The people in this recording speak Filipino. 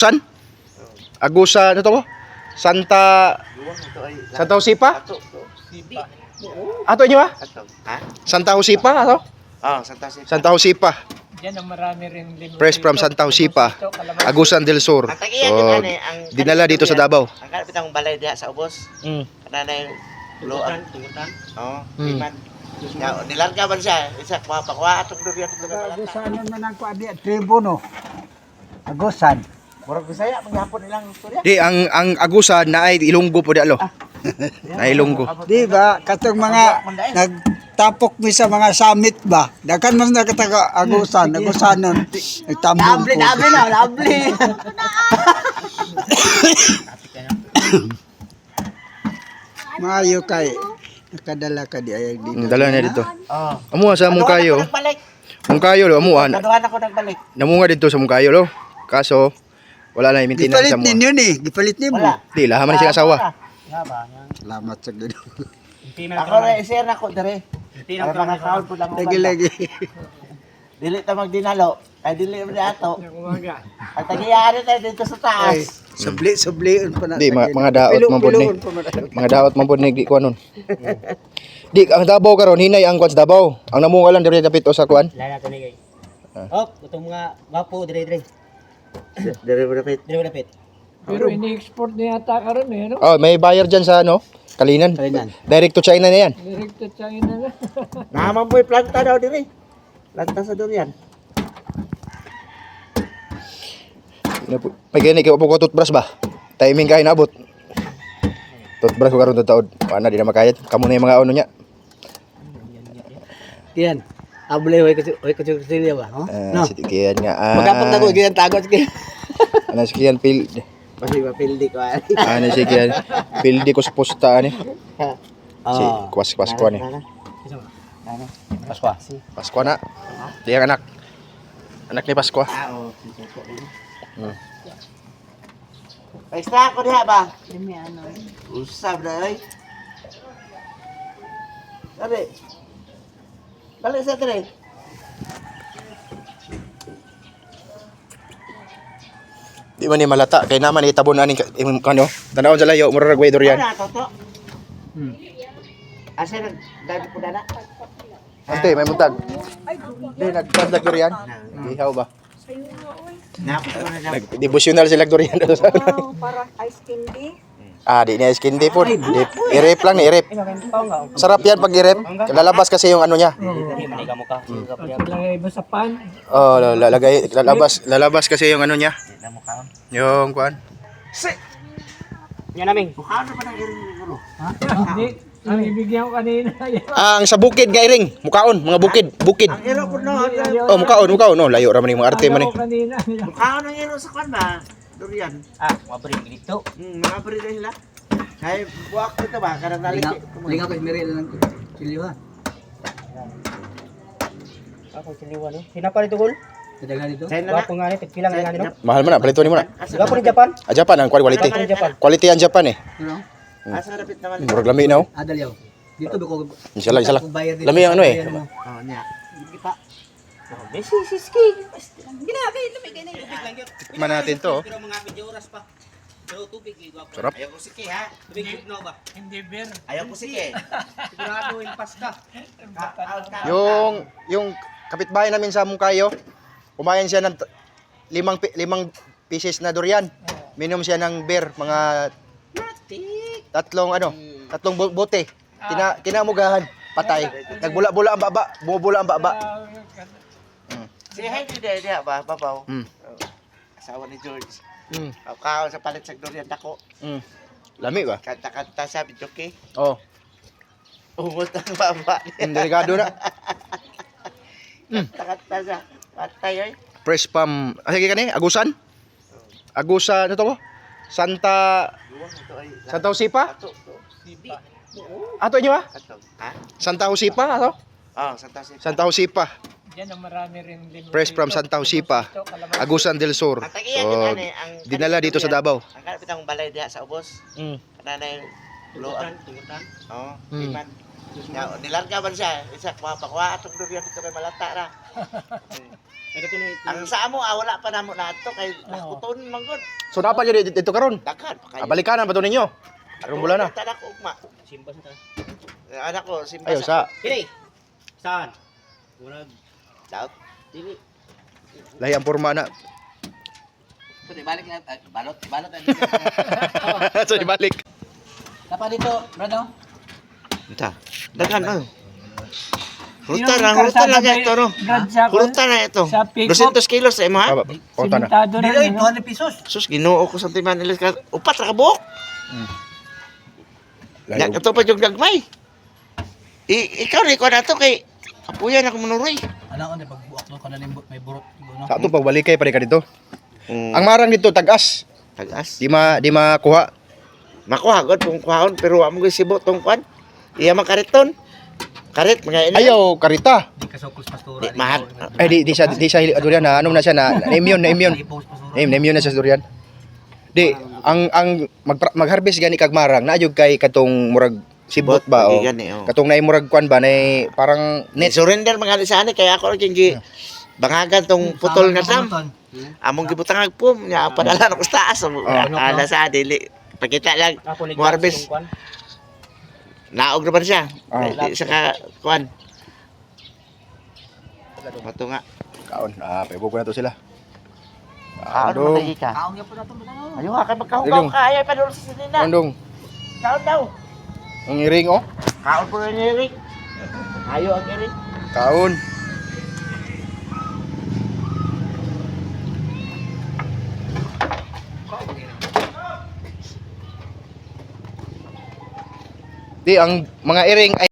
San? Agusan, ano to? Santa Josipa? Ato nyo ha? Santa Josipa, ato? Santa Josipa. Yan ang marami rin din. Fresh from Santa Josipa, Agusan del Sur. So, dinala dito sa Davao. Ang kalapit ang balay diha sa ubos. Kananay luan. Oo, liman. Nilarga ba siya? Isa pakuha atong durian sa balay. Agusan man ang kuan di tribo no. Agusan. Murag Bisaya mangyapon ilang istorya. Di, ang Agusan na ay Ilonggo po di alo. Na Ilonggo. Di ba katong mga nagtapok mi sa mga summit ba? Dakan man nakataga Agusan, Agusanon. Nagtambong po. Lovely. Maayo kay nakadala ka di ay dito. Dala na dito. Oh. Amuha sa Mungkayo. Mungkayo lo, amuha. Kaduhan ako nagbalik. Namunga dito sa Mungkayo lo. Kaso, wala na yung maintenance Gipalit sa mo. ninyo ni, gipalit nimo. Wala. Di, lahaman siya asawa. Salamat sa Ginoo. Ako na i-share na ko dire. Para makakaon po lang. Lagi-lagi. Dili ta magdinalo. Ay dili mo na ato. Ang tagiyaan tayo dito sa taas. Subli-sublion pa na. Di, mga daot man po ni. Mga daot man po ni, di ko anon. Di, ang Davao karon hinay ang kwan sa Davao. Ang namunga lang dire dapit o sa kwan. Wala natin ni guys. Oh, itong mga wapo dire. Dire mo dapat. Dire malapit. Pero ini-export niya yata karon eh, no? Oh, may buyer dyan sa ano, Kalinan. Direct to China na yan. Direct to China na. Naman mo planta daw dire. Planta sa durian. May ganyan, ikaw po ko toothbrush ba? Timing kayo naabot. Toothbrush ko karon taod. Ano, di na makayat. Kamu na yung mga ano niya. Yan. Abule way ko silya ba? Oh? No. Sikiyan nga. Magapag na ko giyan tagot kay. Ano sikiyan field. Pasi ba pildi ko ay. Ano sikiyan field ko sa posta ani. Si kwas ko ani. Paswa. Pasko na. Di ang anak. Anak ni Pasko. Oo. Extra ko diha ba? Dimi ano. Usab na ay. Dali. Dali sa dire. Di man ni malata kay naman itabon ani kano. Tanawon sa layo murag way durian. Ano toto? Asa nag dali po dana? Ante may muntag. Di nagpandag durian. Ihaw ba? Napos ko na daw. Devotional sila durian daw sa. Parang ice candy. Di na skin di po. I-rep lang ni i-rep. Sarap yan pag i-rep. Lalabas kasi yung ano niya. Lagay ba sa pan? Oh, lalabas kasi yung ano niya. Yung kuan. Yan namin. Ano pa nang iring siguro? Hindi. Ang ibigyan ko kanina. Ang sa bukid gairing, mukaon, mga bukid. Ang iro ko no. Oh, mukaon. No, layo ra man yung mga arte man eh. Kanina. Mukha ang iro sa kan ba? Durian. Mabri dito. Mga bari na sila. Ay, buwak ko ito ba? Karang dali. Lingaw ko Esmeril lang silyo ha. Ako siliwan eh. Hinapa nito gol. Kadaghan dito. Sa'yo na na. Wapo nga ni pilang nga nino. Mahal man na, palito ni mo na. Diba po ni Japan? Japan ang quality. Japan. Quality ang Japan eh. Ano? Asa rapit naman. Murag lami na oh. Adalyaw. Dito ba ko Isa lang. Lami ang ano eh. Oh, niya. Kita. Tikman natin to. Pero mga video oras pa. Pero tubig gwapo. Sarap. Ayaw ko siki ha. Tubig no ba? Hindi beer. Ayaw ko siki. Sigurado ilpas ka. Yung kapitbahay namin sa Mungkayo, kumain siya ng limang pieces na durian. Minom siya ng beer, mga tatlong bote. Kinamugahan, patay. Nagbula-bula ang baba, bumubula ang baba. Si Henry dia ba babaw. Mm. Asawa ni George. Mm. Kao sa palit sa durian dako. Lami ba? Kanta-kanta sa bijoke. Oh, Umot ang baba. delikado na. Kanta-kanta sa patay oy. Fresh from, sige kani, Agusan? Agusan, ano to po? Santa Josipa? Ato nyo ha? Ha? Santa Josipa, ato? Oh, Santa Jose. Santa Josipa. Yan ang marami rin din. Fresh from Santa Josipa, Agusan del Sur. Ang tagiyan So, din ang dinala dito sa Davao. Ang kalapit ang balay diha sa ubos. Kananay luan. Oo, Mm. liman. Ya, nilarga man siya. Isa pakuha atong durian dito kay malata ra. Ay kato ni. Ang sa amo wala pa namo nato kay nakuton man gud. So dapat yun dito karon. Daghan pa kayo. Balikanan ba to ninyo? Arong bulan na. Tadak ugma. Simba sa ta. Anak ko simba Ayo sa Kini. Saan? Murag Daot. dili. lahi ang porma na. So balik na balot So ibalik. Tapa dito, brado. Ita. Daghan oh. Hurutan lang ito no. Hurutan na ito. 200 kilos sa imo ha. Konta na. Dili 200 pesos. Sus Ginoo ko sa timan nila ka upat ra ka buok. Ya Lahi. ito pa yung gagmay. Ikaw ni ko na to kay kapuyan ako manuroy. Ano ni pagbuak no kana limbot may burot no. Sa atong pagbalikay pa rin ka dito. Ang Ang marang dito tagas. tagas. Di makuha. Makuha gud kung kuhaon pero amo gyud sibo tong kwan. Iya man kariton. Karit mga ini. Ayaw karita. Di kasokos pastora. Di mahal. Ay di siya durian na ano na siya na immune. Post pastora. Immune na siya sa durian. Di ang mag-harvest gani kag marang naayog kay katong murag sibot ba o. Gani, oh. Katong nay murag kwan ba nay parang Net surrender mga sa ani kaya ako king gi bangagan tong putol nga tam. Among gibutang agpum nya padala na ko sa taas. Ala sa dili. Pakita lang mo harvest. Naog na ba siya? Isa ka kwan. Mato nga. kaon. Paibo ko na to sila. Ano ba ka? Kaong gyud po nato brado. Ayo ka magkahugaw ka ay pa dul sa sinina. Andong Kaon daw. ang iring oh. Kaon po ni Eric. Ayo ang Eric. Kaon. Di ang mga iring ay